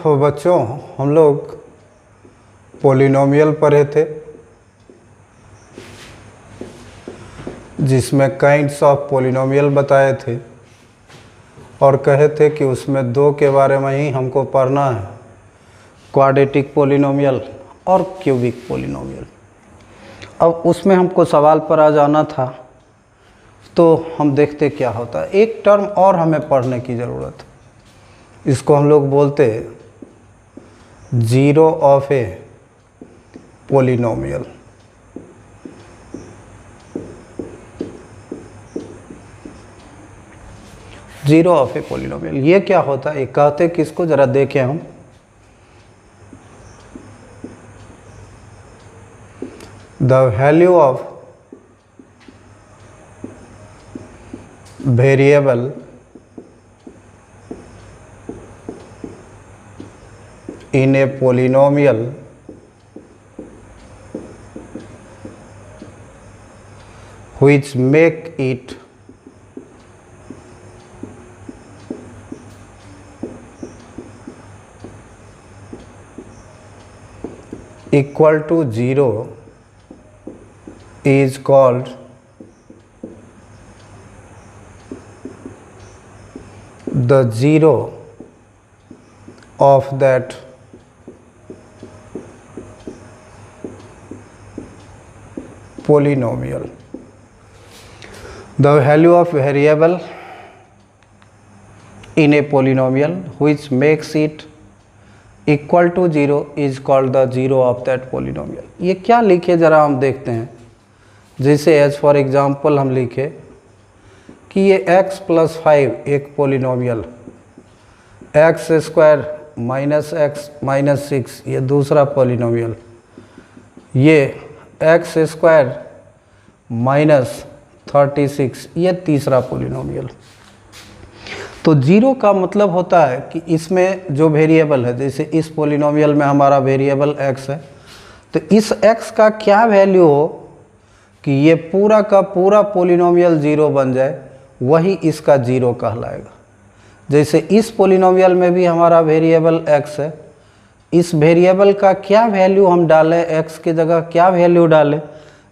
बच्चों, हम लोग पॉलिनोमियल पढ़े थे जिसमें काइंड्स ऑफ पॉलिनोमियल बताए थे और कहे थे कि उसमें दो के बारे में ही हमको पढ़ना है, क्वाड्रेटिक पॉलिनोमियल और क्यूबिक पॉलिनोमियल। अब उसमें हमको सवाल पर आ जाना था, तो हम देखते क्या होता है। एक टर्म और हमें पढ़ने की ज़रूरत है, इसको हम लोग बोलते zero of a polynomial. Zero of a polynomial ये क्या होता है, ये कहते किसको, जरा देखें हम। The value of variable in a polynomial which make it equal to 0 is called the zero of that polynomial. The value of variable in a polynomial which makes it equal to 0 is called the zero of that polynomial. ये क्या लिखे जरा हम देखते हैं। जैसे as for example हम लिखे कि ये x + 5 एक पोलिनोमियल, x² - x - 6 ये दूसरा पोलिनोमियल, ये x² - 36 ये तीसरा पोलिनोमियल। तो जीरो का मतलब होता है कि इसमें जो वेरिएबल है, जैसे इस पोलिनोमियल में हमारा वेरिएबल x है, तो इस x का क्या वैल्यू हो कि ये पूरा का पूरा पोलिनोमियल जीरो बन जाए, वही इसका जीरो कहलाएगा। जैसे इस पोलिनोमियल में भी हमारा वेरिएबल x है, इस वेरिएबल का क्या वैल्यू हम डालें, x की जगह क्या वैल्यू डालें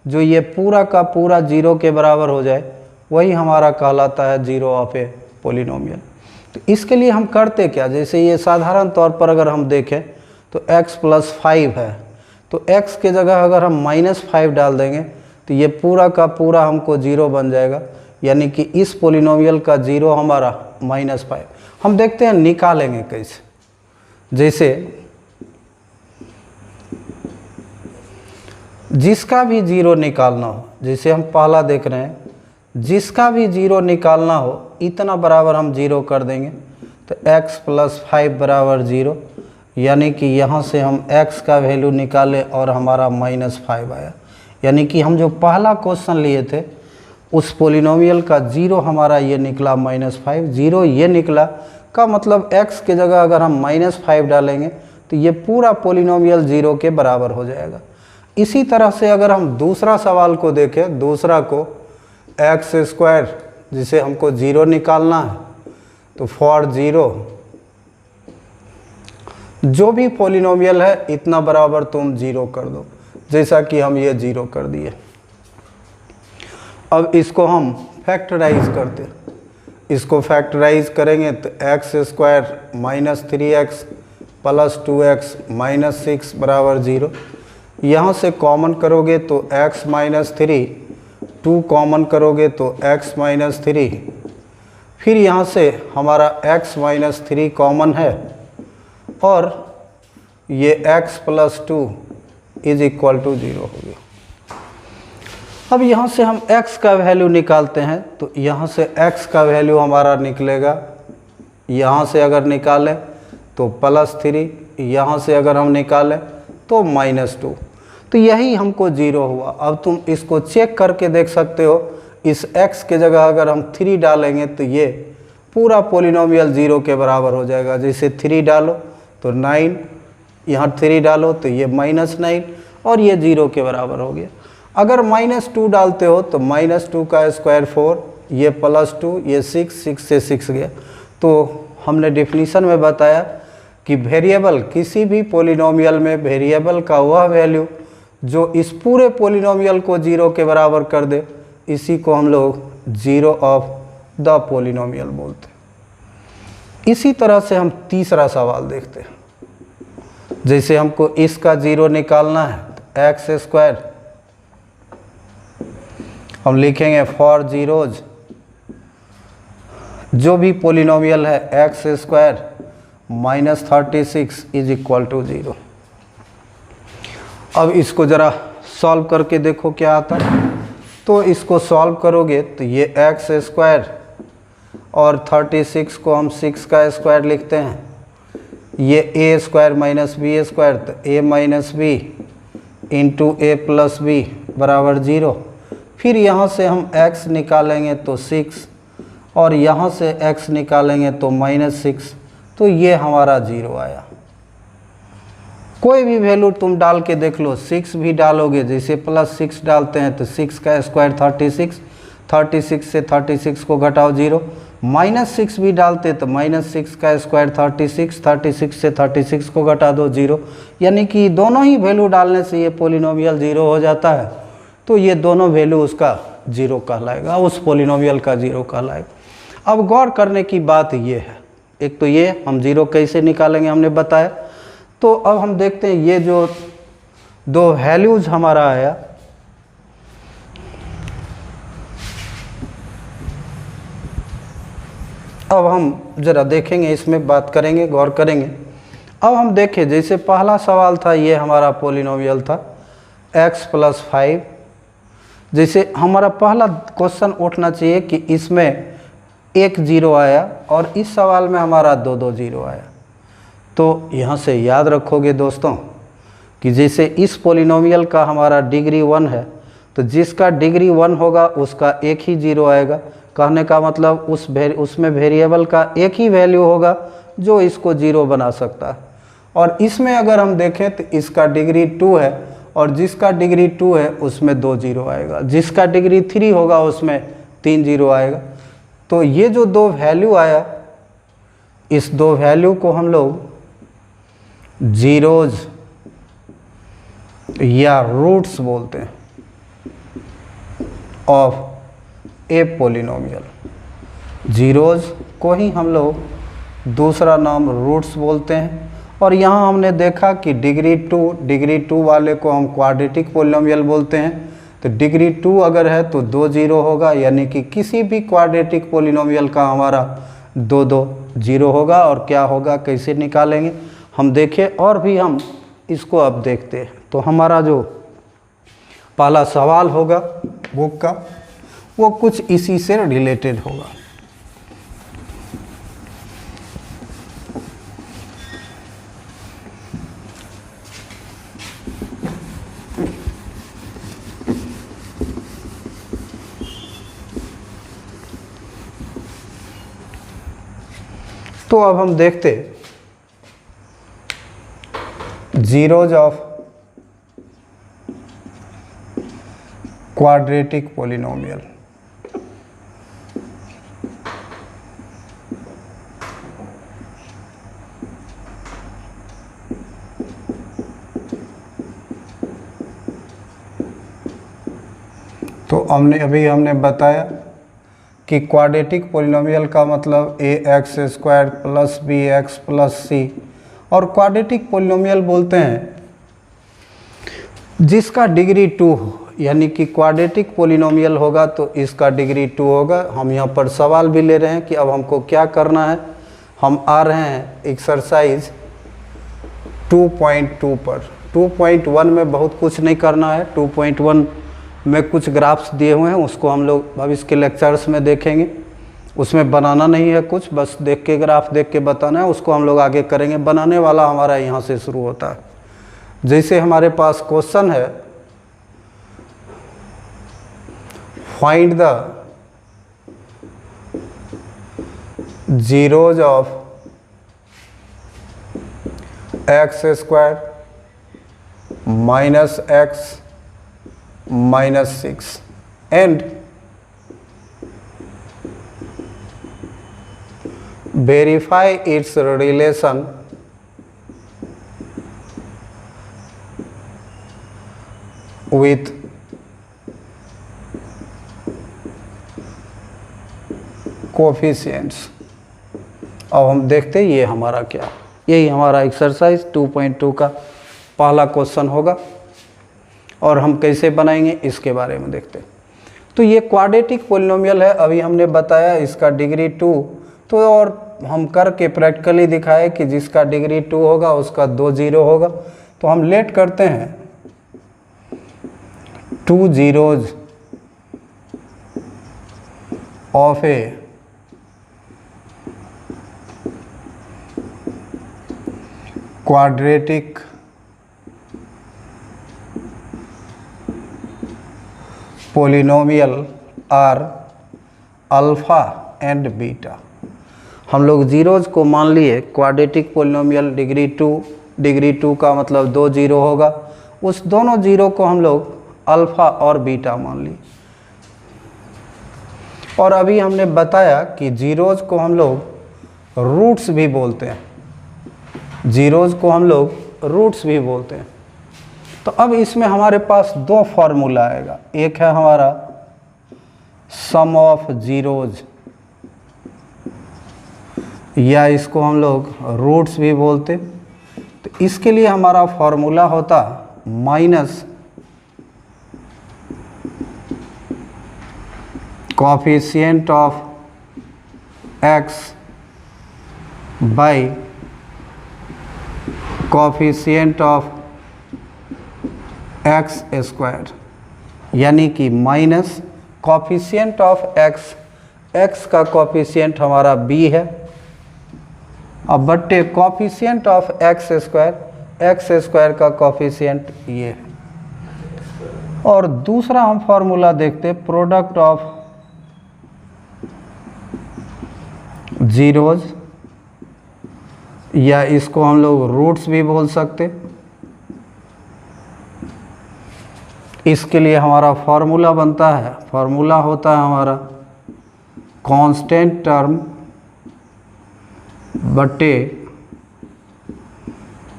जो ये पूरा का पूरा जीरो के बराबर हो जाए, वही हमारा कहलाता है जीरो ऑफ ए पॉलिनोमियल। तो इसके लिए हम करते क्या, जैसे ये साधारण तौर पर अगर हम देखें तो x + 5 है, तो x के जगह अगर हम -5 डाल देंगे तो ये पूरा का पूरा हमको जीरो बन जाएगा, यानी कि इस पॉलिनोमियल का जीरो हमारा -5। हम देखते हैं निकालेंगे कैसे। जैसे जिसका भी जीरो निकालना हो, जैसे हम पहला देख रहे हैं, जिसका भी जीरो निकालना हो इतना बराबर हम जीरो कर देंगे, तो x + 5 बराबर 0, यानी कि यहाँ से हम x का वैल्यू निकाले और हमारा -5 आया। यानी कि हम जो पहला क्वेश्चन लिए थे उस पोलिनोमियल का जीरो हमारा ये निकला -5, जीरो ये निकला का मतलब x के जगह अगर हम -5 डालेंगे तो ये पूरा पोलिनोमियल जीरो के बराबर हो जाएगा। इसी तरह से अगर हम दूसरा सवाल को देखें, दूसरा को x² जिसे हमको जीरो निकालना है, तो फॉर जीरो जो भी पोलिनोमियल है इतना बराबर तुम जीरो कर दो, जैसा कि हम ये जीरो कर दिए। अब इसको हम फैक्टराइज करते, इसको फैक्टराइज करेंगे तो x² - 3x + 2x - 6 बराबर 0। यहाँ से कॉमन करोगे तो x - 3, 2 कॉमन करोगे तो x - 3, फिर यहाँ से हमारा x - 3 कॉमन है और ये x + 2 = 0 हो गया। अब यहाँ से हम x का वैल्यू निकालते हैं, तो यहाँ से x का वैल्यू हमारा निकलेगा, यहाँ से अगर निकालें तो +3, यहाँ से अगर हम निकालें तो -2, तो यही हमको जीरो हुआ। अब तुम इसको चेक करके देख सकते हो, इस x के जगह अगर हम 3 डालेंगे तो ये पूरा पोलिनोमियल जीरो के बराबर हो जाएगा। जैसे 3 डालो तो 9, यहाँ 3 डालो तो ये -9 और ये जीरो के बराबर हो गया। अगर -2 डालते हो तो -2 का स्क्वायर 4, ये +2, ये 6, 6 से 6 गया। तो हमने डेफिनीशन में बताया कि वेरिएबल, किसी भी पॉलिनोमियल में वेरिएबल का वह वैल्यू जो इस पूरे पॉलिनोमियल को 0 के बराबर कर दे, इसी को हम लोग जीरो ऑफ द पॉलिनोमियल बोलते हैं। इसी तरह से हम तीसरा सवाल देखते हैं। जैसे हमको इसका 0 निकालना है तो एक्स स्क्वायर हम लिखेंगे फॉर जीरोज जो भी पॉलिनोमियल है x square minus 36 is equal to 0। अब इसको ज़रा सॉल्व करके देखो क्या आता है। तो इसको सॉल्व करोगे तो ये एक्स स्क्वायर और 36 को हम 6 का स्क्वायर लिखते हैं, ये ए स्क्वायर माइनस बी स्क्वायर, तो ए माइनस बी इंटू ए प्लस बी बराबर 0। फिर यहाँ से हम x निकालेंगे तो 6 और यहाँ से x निकालेंगे तो -6, तो ये हमारा 0 आया। कोई भी वैल्यू तुम डाल के देख लो, 6 भी डालोगे, जैसे +6 डालते हैं तो 6 का स्क्वायर 36, 36 से 36 को घटाओ 0, -6 भी डालते तो -6 का स्क्वायर 36, 36 से 36 को घटा दो 0, यानी कि दोनों ही वैल्यू डालने से ये पॉलिनोमियल 0 हो जाता है। तो ये दोनों वैल्यू उसका 0 कहलाएगा, उस पॉलिनोमियल का 0 कहलाएगा। अब गौर करने की बात ये है, एक तो ये हम 0 कैसे निकालेंगे हमने बताया। तो अब हम देखते हैं ये जो दो वैल्यूज हमारा आया, अब हम ज़रा देखेंगे, इसमें बात करेंगे, गौर करेंगे। अब हम देखें, जैसे पहला सवाल था ये हमारा पॉलिनोमियल था x + 5। जैसे हमारा पहला क्वेश्चन उठना चाहिए कि इसमें एक 0 आया और इस सवाल में हमारा 2 0 आया। तो यहाँ से याद रखोगे दोस्तों कि जैसे इस पॉलिनोमियल का हमारा डिग्री 1 है, तो जिसका डिग्री 1 होगा उसका एक ही 0 आएगा। कहने का मतलब उसमें वेरिएबल का एक ही वैल्यू होगा जो इसको 0 बना सकता है। और इसमें अगर हम देखें तो इसका डिग्री 2 है और जिसका डिग्री 2 है उसमें 2 0 आएगा, जिसका डिग्री 3 होगा उसमें 3 0 आएगा। तो ये जो दो वैल्यू आया, इस दो वैल्यू को हम लोग जीरोज या रूट्स बोलते हैं ऑफ ए पॉलिनोमियल। जीरोज को ही हम लोग दूसरा नाम रूट्स बोलते हैं। और यहाँ हमने देखा कि डिग्री 2 वाले को हम क्वाड्रेटिक पॉलिनोमियल बोलते हैं। तो डिग्री 2 अगर है तो 2 0 होगा, यानी कि किसी भी क्वाड्रेटिक पॉलिनोमियल का हमारा 2 0 होगा। और क्या होगा, कैसे निकालेंगे हम देखें, और भी हम इसको अब देखते हैं। तो हमारा जो पहला सवाल होगा बुक का, वो कुछ इसी से रिलेटेड होगा। तो अब हम देखते जीरोज ऑफ क्वाड्रेटिक पॉलिनोमियल। तो हमने बताया कि क्वाड्रेटिक पॉलिनोमियल का मतलब ax² + bx + c, और क्वाड्रेटिक पॉलिनोमियल बोलते हैं जिसका डिग्री 2 हो, यानी कि क्वाड्रेटिक पॉलिनोमियल होगा तो इसका डिग्री 2 होगा। हम यहाँ पर सवाल भी ले रहे हैं कि अब हमको क्या करना है। हम आ रहे हैं एक्सरसाइज 2.2 पर। 2.1 में बहुत कुछ नहीं करना है। 2.1 में कुछ ग्राफ्स दिए हुए हैं, उसको हम लोग भविष्य के लेक्चर्स में देखेंगे। उसमें बनाना नहीं है कुछ, बस देख के ग्राफ देख के बताना है, उसको हम लोग आगे करेंगे। बनाने वाला हमारा यहाँ से शुरू होता है। जैसे हमारे पास क्वेश्चन है, find the zeros of x² - x - 6 and verify its relation with coefficients. अब हम देखते हैं ये हमारा क्या, यही हमारा एक्सरसाइज 2.2 का पहला क्वेश्चन होगा और हम कैसे बनाएंगे इसके बारे में देखते हैं। तो ये क्वाड्रेटिक पॉलिनोमियल है, अभी हमने बताया इसका डिग्री 2, तो और हम करके प्रैक्टिकली दिखाए कि जिसका डिग्री 2 होगा उसका 2 जीरो होगा। तो हम लेट करते हैं 2 zeros of a quadratic polynomial are alpha and beta. हम लोग जीरोज को मान लिए क्वाड्रेटिक पोलिनोमियल डिग्री 2 का मतलब 2 जीरो होगा, उस दोनों जीरो को हम लोग अल्फा और बीटा मान लिए। और अभी हमने बताया कि जीरोज को हम लोग रूट्स भी बोलते हैं, जीरोज को हम लोग रूट्स भी बोलते हैं। तो अब इसमें हमारे पास दो फॉर्मूला आएगा, एक है हमारा सम ऑफ जीरोज, या इसको हम लोग रूट्स भी बोलते। तो इसके लिए हमारा फॉर्मूला होता minus coefficient of x by coefficient of x square, यानी कि minus coefficient of x, x का कोएफिशिएंट हमारा बी है, अब बट्टे कोएफिशिएंट ऑफ एक्स स्क्वायर का कोएफिशिएंट ये है। और दूसरा हम फॉर्मूला देखते प्रोडक्ट ऑफ जीरोज, या इसको हम लोग रूट्स भी बोल सकते। इसके लिए हमारा फॉर्मूला बनता है, फॉर्मूला होता है हमारा कांस्टेंट टर्म बटे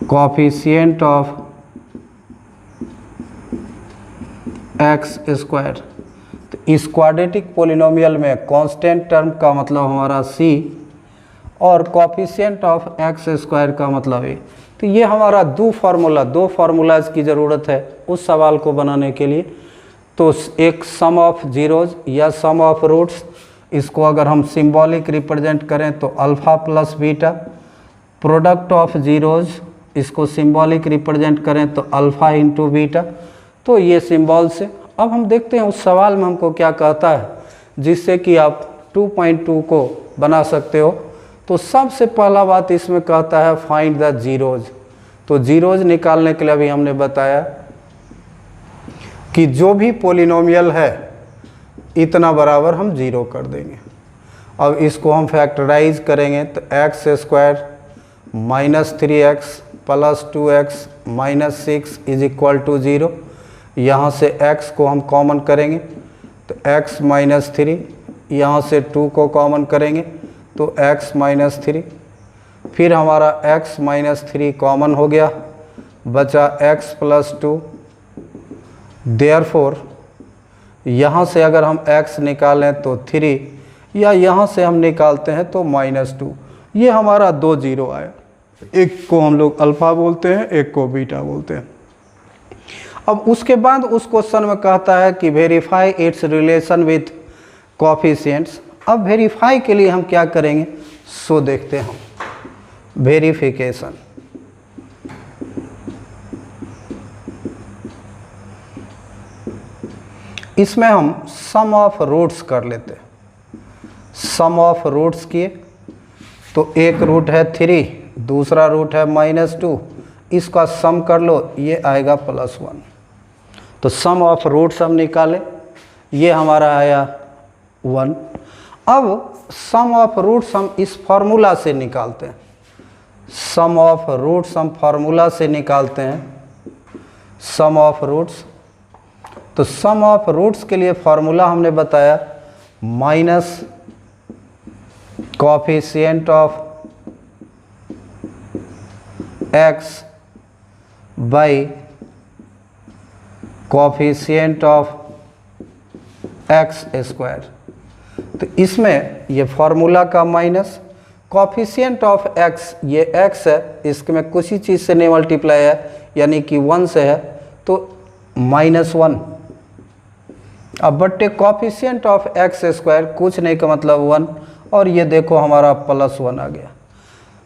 कोएफिशिएंट ऑफ एक्स स्क्वायर। तो इस क्वाड्रेटिक पॉलिनोमियल में कांस्टेंट टर्म का मतलब हमारा सी और कोएफिशिएंट ऑफ एक्स स्क्वायर का मतलब ए। तो ये हमारा दो फार्मूलाज की ज़रूरत है उस सवाल को बनाने के लिए। तो एक सम ऑफ जीरोज या सम ऑफ रूट्स, इसको अगर हम सिंबॉलिक रिप्रेजेंट करें तो alpha plus beta, product of zeros इसको सिंबॉलिक रिप्रेजेंट करें तो अल्फ़ा इंटू बीटा। तो ये सिंबल से अब हम देखते हैं उस सवाल में हमको क्या कहता है, जिससे कि आप 2.2 को बना सकते हो। तो सबसे पहला बात इसमें कहता है फाइंड द जीरोज। तो जीरोज निकालने के लिए अभी हमने बताया कि जो भी पॉलिनोमियल है इतना बराबर हम जीरो कर देंगे। अब इसको हम फैक्टराइज करेंगे तो x square minus 3x plus 2x minus 6 is equal to 0। यहाँ से x को हम कॉमन करेंगे तो x माइनस 3, यहाँ से 2 को कॉमन करेंगे तो x माइनस 3, फिर हमारा x माइनस 3 कॉमन हो गया, बचा x प्लस 2। देयरफॉर यहाँ से अगर हम x निकालें तो 3, या यहाँ से हम निकालते हैं तो माइनस 2। ये हमारा 2 जीरो आया, एक को हम लोग अल्फ़ा बोलते हैं, एक को बीटा बोलते हैं। अब उसके बाद उस क्वेश्चन में कहता है कि verify it's relation with coefficients. अब वेरीफाई के लिए हम क्या करेंगे सो देखते हैं हम वेरिफिकेशन। इसमें हम सम ऑफ रूट्स कर लेते हैं। सम ऑफ रूट्स किए तो एक रूट है 3, दूसरा रूट है -2, इसका सम कर लो, ये आएगा +1। तो सम ऑफ रूट्स हम निकाले, ये हमारा आया 1। अब सम ऑफ रूट्स हम इस फार्मूला से निकालते हैं, सम ऑफ रूट्स हम फार्मूला से निकालते हैं, सम ऑफ रूट्स। तो सम ऑफ रूट्स के लिए फार्मूला हमने बताया minus coefficient of x by coefficient of x square. तो इसमें ये फॉर्मूला का माइनस कोफिशिएंट ऑफ एक्स, ये एक्स है, इसमें कुछ ही चीज़ से नहीं मल्टीप्लाई है यानी कि 1 से है तो -1। अब बट्टे कोफिशिएंट ऑफ एक्स स्क्वायर कुछ नहीं का मतलब 1 और ये देखो हमारा +1 आ गया।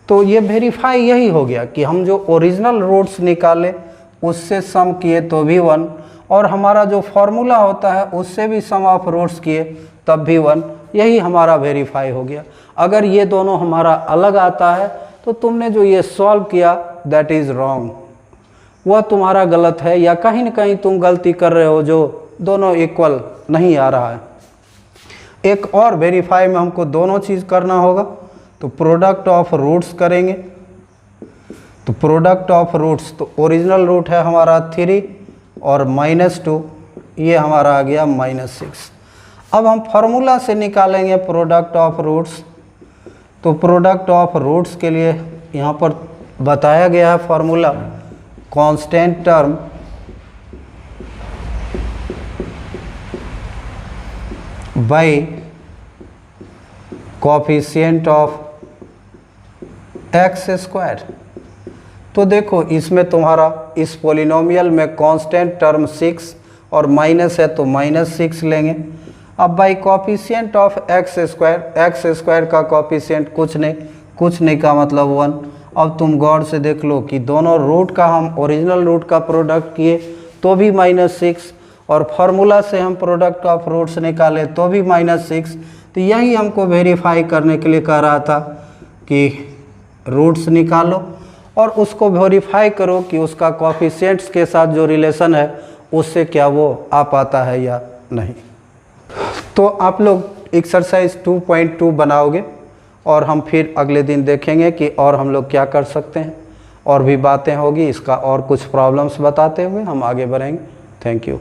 तो ये वेरीफाई यही हो गया कि हम जो ओरिजिनल रूट्स निकाले उससे सम किए तो भी 1 और हमारा जो फॉर्मूला होता है उससे भी सम ऑफ रूट्स किए तब भी 1, यही हमारा वेरीफाई हो गया। अगर ये दोनों हमारा अलग आता है तो तुमने जो ये सॉल्व किया दैट इज़ रॉन्ग, वह तुम्हारा गलत है या कहीं ना कहीं तुम गलती कर रहे हो जो दोनों इक्वल नहीं आ रहा है। एक और वेरीफाई में हमको दोनों चीज़ करना होगा, तो प्रोडक्ट ऑफ रूट्स करेंगे। तो प्रोडक्ट ऑफ रूट्स, तो ओरिजिनल रूट है हमारा 3 और -2, ये हमारा आ गया -6। अब हम फार्मूला से निकालेंगे प्रोडक्ट ऑफ रूट्स। तो प्रोडक्ट ऑफ रूट्स के लिए यहाँ पर बताया गया है formula, constant term by coefficient of x square. तो देखो इसमें तुम्हारा इस पोलिनोमियल में कांस्टेंट टर्म 6 और माइनस है तो -6 लेंगे। अब by coefficient of x square का कोफिशिएंट कुछ नहीं का मतलब 1। अब तुम गौर से देख लो कि दोनों रूट का हम ओरिजिनल रूट का प्रोडक्ट किए तो भी -6 और फार्मूला से हम प्रोडक्ट ऑफ रूट्स निकाले तो भी -6। तो यही हमको वेरीफाई करने के लिए कह रहा था कि रूट्स निकालो और उसको वेरीफाई करो कि उसका कोफिशिएंट्स के साथ जो रिलेशन है उससे क्या वो आ पाता है या नहीं। तो आप लोग एक्सरसाइज 2.2 बनाओगे और हम फिर अगले दिन देखेंगे कि और हम लोग क्या कर सकते हैं, और भी बातें होगी इसका और कुछ प्रॉब्लम्स बताते हुए हम आगे बढ़ेंगे। Thank you.